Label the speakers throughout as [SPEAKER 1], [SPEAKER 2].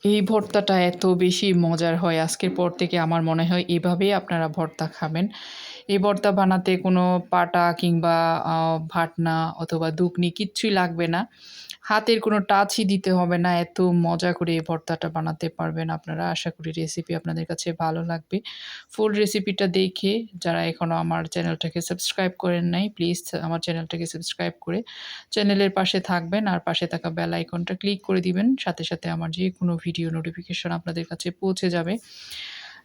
[SPEAKER 1] এই ভর্তাটা এত বেশি মজার হয়, আজকের পর থেকে আমার মনে হয় এভাবেই আপনারা ভর্তা খাবেন। এই ভর্তা বানাতে কোনো পাটা কিংবা ভাটনা অথবা দুকনি কিচ্ছুই লাগবে না। হাতের কোনো টাচই দিতে হবে না। এত মজা করে এই ভর্তাটা বানাতে পারবেন আপনারা। আশা করি রেসিপি আপনাদের কাছে ভালো লাগবে। ফুল রেসিপিটা দেখে যারা এখনও আমার চ্যানেলটাকে সাবস্ক্রাইব করেন নাই, প্লিজ আমার চ্যানেলটাকে সাবস্ক্রাইব করে চ্যানেলের পাশে থাকবেন আর পাশে থাকা বেল আইকনটা ক্লিক করে দিবেন। সাথে, সাথে আমার যেকোনো ভিডিও নোটিফিকেশন আপনাদের কাছে পৌঁছে যাবে।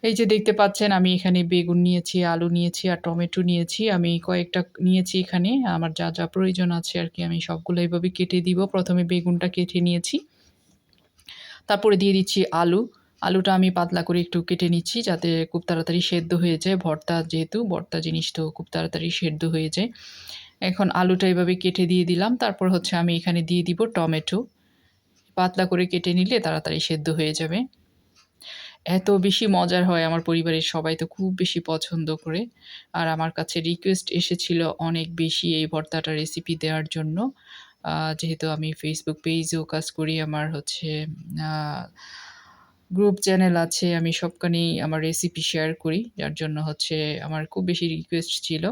[SPEAKER 1] এই যে দেখতে পাচ্ছেন আমি এখানে বেগুন নিয়েছি, আলু নিয়েছি আর টমেটো নিয়েছি। আমি কয়েকটা নিয়েছি এখানে। আমার যা, যা প্রয়োজন আছে আরকি আমি সবগুলো এভাবে কেটে দিব। ১ম এ বেগুনটা কেটে নিয়েছি। তারপরে দিয়ে দিচ্ছি আলু। আলুটা আমি পাতলা করে একটু কেটে নিচ্ছি যাতে খুব তাড়াতাড়ি সেদ্ধ হয়ে যায়। ভর্তা যেহেতু, ভর্তা জিনিস তো খুব তাড়াতাড়ি সেদ্ধ হয়ে যায়। এখন আলুটা এভাবে কেটে দিয়ে দিলাম। তারপর হচ্ছে আমি এখানে দিয়ে দিব টমেটো। পাতলা করে কেটে নিলে তাড়াতাড়ি সেদ্ধ হয়ে যাবে। এত বেশি মজার হয়, আমার পরিবারের সবাই তো খুব বেশি পছন্দ করে। আর আমার কাছে রিকোয়েস্ট এসেছিল অনেক বেশি এই ভর্তাটার রেসিপি দেওয়ার জন্য। যেহেতু আমি Facebook পেজেও কাজ করি, আমার হচ্ছে আ গ্রুপ চ্যানেল আছে। আমি সবখানেই আমার রেসিপি শেয়ার করি। যার জন্য হচ্ছে আমার খুব বেশি রিকোয়েস্ট ছিল।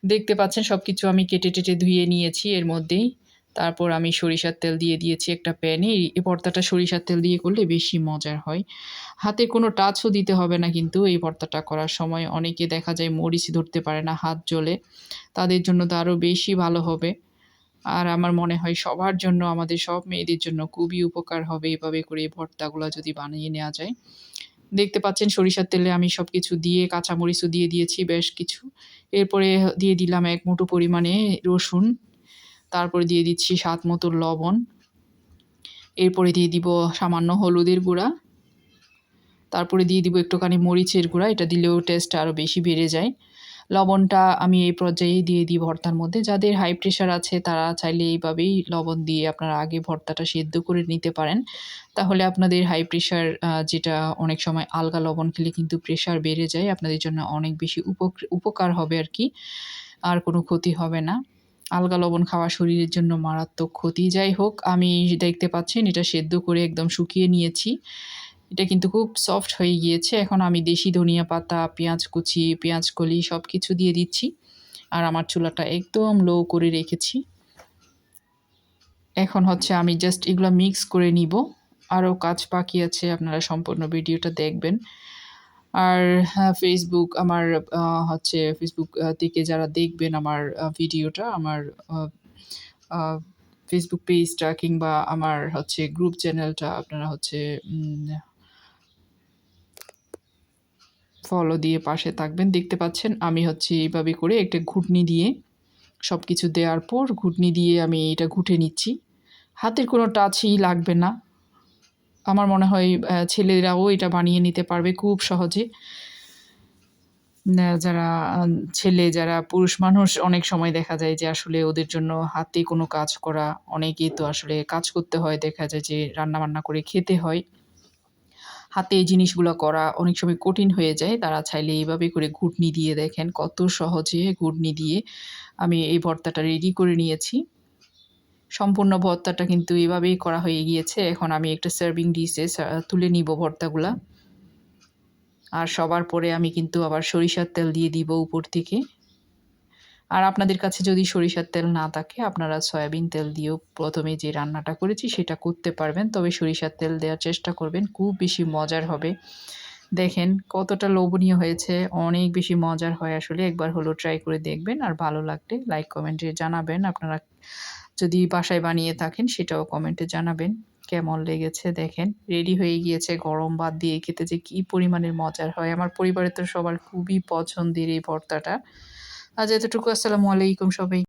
[SPEAKER 1] দেখতে পাচ্ছেন সবকিছু আমি কেটে-টেটে ধুয়ে নিয়েছি এর মধ্যেই। তারপর আমি সরিষার তেল দিয়ে দিয়েছি একটা প্যানে। এই ভর্তাটা সরিষার তেল দিয়ে করলে বেশি মজার হয়। হাতে কোনো টাচও দিতে হবে না কিন্তু এই ভর্তাটা করার সময়। অনেকে দেখা যায় মরিচ ধরতে পারে না, হাত জ্বলে। তাদের জন্য তো আরও বেশি ভালো হবে। আর আমার মনে হয় সবার জন্য, আমাদের সব মেয়েদের জন্য খুবই উপকার হবে এভাবে করে এই ভর্তাগুলা যদি বানিয়ে নেওয়া যায়। দেখতে পাচ্ছেন সরিষার তেলে আমি সবকিছু দিয়ে কাঁচামরিচও দিয়ে দিয়েছি বেশ কিছু। এরপরে দিয়ে দিলাম ১ মুঠো পরিমাণে রসুন। তারপরে দিয়ে দিচ্ছি স্বাদ মতো লবণ। এরপরে দিয়ে দিব সামান্য হলুদের গুঁড়া। তারপরে দিয়ে দিব একটুখানি মরিচের গুঁড়া। এটা দিলেও টেস্টটা আরও বেশি বেড়ে যায়। লবণটা আমি এই পর্যায়েই দিয়ে দিই ভর্তার মধ্যে। যাদের হাই প্রেশার আছে তারা চাইলে এইভাবেই লবণ দিয়ে আপনারা আগে ভর্তাটা সেদ্ধ করে নিতে পারেন। তাহলে আপনাদের হাই প্রেশার যেটা অনেক সময় আলগা লবণ খেলে কিন্তু প্রেশার বেড়ে যায়। আপনাদের জন্য অনেক বেশি উপকার হবে আরকি। আর কোনো ক্ষতি হবে না। আলগা লবণ খাওয়া শরীরের জন্য মারাত্মক ক্ষতি। যাই হোক, আমি দেখতে পাচ্ছেন এটা সেদ্ধ করে একদম শুকিয়ে নিয়েছি। এটা কিন্তু খুব সফট হয়ে গিয়েছে। এখন আমি দেশি ধনিয়া পাতা, পেঁয়াজ কুচি, পেঁয়াজ কলি সবকিছু দিয়ে দিচ্ছি। আর আমার চুলাটা একদম লো করে রেখেছি। এখন হচ্ছে আমি জাস্ট এগুলা মিক্স করে নিব। আরও কাজ বাকি আছে, আপনারা সম্পূর্ণ ভিডিওটা দেখবেন। আর হ্যাঁ, আমার হচ্ছে Facebook থেকে যারা দেখবেন আমার ভিডিওটা, আমার আ আ Facebook পেজটা কিংবা আমার হচ্ছে গ্রুপ চ্যানেলটা আপনারা হচ্ছে ফলো দিয়ে পাশে থাকবেন। দেখতে পাচ্ছেন আমি হচ্ছে এভাবে করে একটা ঘুটনি দিয়ে সবকিছু দেওয়ার পর ঘুটনি দিয়ে আমি এটা ঘুটে নিচ্ছি। হাতের কোনো টাচই লাগবে না। আমার মনে হয় ছেলেরাও এটা বানিয়ে নিতে পারবে খুব সহজে। যারা যারা পুরুষ মানুষ অনেক সময় দেখা যায় যে আসলে ওদের জন্য হাতে কোনো কাজ করা, অনেকেই তো আসলে কাজ করতে হয়। দেখা যায় যে রান্না-বান্না করে খেতে হয়। হাতে এই জিনিসগুলা করা অনেক সময় কঠিন হয়ে যায়। তারা চাইলে এভাবে করে ঘুটনি দিয়ে দেখেন কত সহজে ঘুটনি দিয়ে আমি এই ভর্তাটা রেডি করে নিয়েছি। সম্পূর্ণ ভর্তাটা কিন্তু এভাবেই করা হয়ে গিয়েছে। এখন আমি একটা সার্ভিং ডিশে তুলে নিব ভর্তাগুলা। আর সবার পরে আমি কিন্তু আবার সরিষার তেল দিয়ে দিব উপর থেকে। আর আপনাদের কাছে যদি সরিষার তেল না থাকে আপনারা সয়াবিন তেল দিয়েও ১ম এ যে রান্নাটা করেছি সেটা করতে পারবেন। তবে সরিষার তেল দেওয়ার চেষ্টা করবেন। খুব বেশি মজার হবে। দেখেন কতটা লোভনীয় হয়েছে। অনেক বেশি মজার হয় আসলে। একবার হলেও ট্রাই করে দেখবেন। আর ভালো লাগলে লাইক কমেন্টে জানাবেন। আপনারা যদি বাসায় বানিয়ে থাকেন সেটাও কমেন্টে জানাবেন। কেমন লেগেছে দেখেন। রেডি হয়ে গিয়েছে, গরম ভাত দিয়ে খেতে যে কী পরিমাণের মজার হয়। আমার পরিবারের তো সবার খুবই পছন্দের এই ভর্তাটা। আজ এতটুকু। আসসালামু আলাইকুম সবাই।